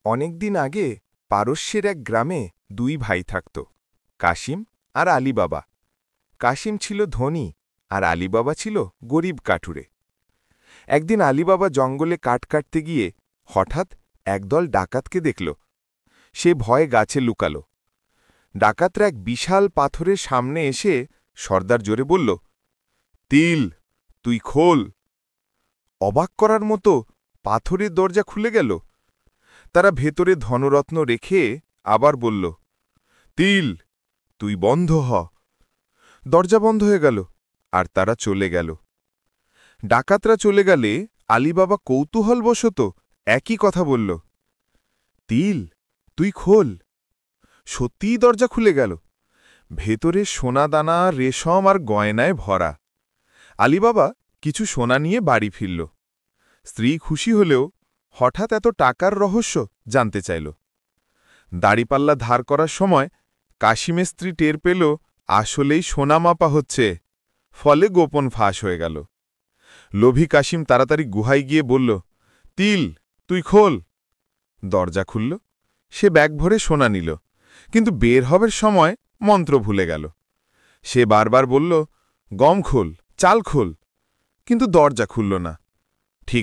অনেকদিন আগে পারস্যের এক গ্রামে দুই ভাই থাকত, কাশিম আর আলী বাবা। কাশিম ছিল ধনী আর আলী বাবা ছিল গরিব কাঠুরে। একদিন আলী বাবা জঙ্গলে কাঠ কাটতে গিয়ে হঠাৎ একদল ডাকাতকে দেখল। সে ভয়ে গাছে লুকাল। ডাকাতরা এক বিশাল পাথরের সামনে এসে সর্দার জোরে বলল, তিল, তুই খোল। অবাক করার মতো পাথরের দরজা খুলে গেল। তারা ভেতরে ধনরত্ন রেখে আবার বলল, তিল, তুই বন্ধ হ। দরজা বন্ধ হয়ে গেল আর তারা চলে গেল। ডাকাতরা চলে গেলে আলী বাবা কৌতূহলবশত একই কথা বলল, তিল, তুই খোল। সত্যিই দরজা খুলে গেল। ভেতরে সোনাদানা, রেশম আর গয়নায় ভরা। আলী বাবা কিছু সোনা নিয়ে বাড়ি ফিরল। স্ত্রী খুশি হলেও হঠাৎ এত টাকার রহস্য জানতে চাইল। দাড়িপাল্লা ধার করার সময় কাশিমের স্ত্রী টের পেল আসলেই সোনা মাপা হচ্ছে, ফলে গোপন ফাঁস হয়ে গেল। লোভী কাশিম তাড়াতাড়ি গুহায় গিয়ে বলল, তিল, তুই খোল। দরজা খুলল। সে ব্যাগ ভরে সোনা নিল, কিন্তু বের হবার সময় মন্ত্র ভুলে গেল। সে বারবার বলল, গম খোল, চাল খোল, কিন্তু দরজা খুলল না। ঠিক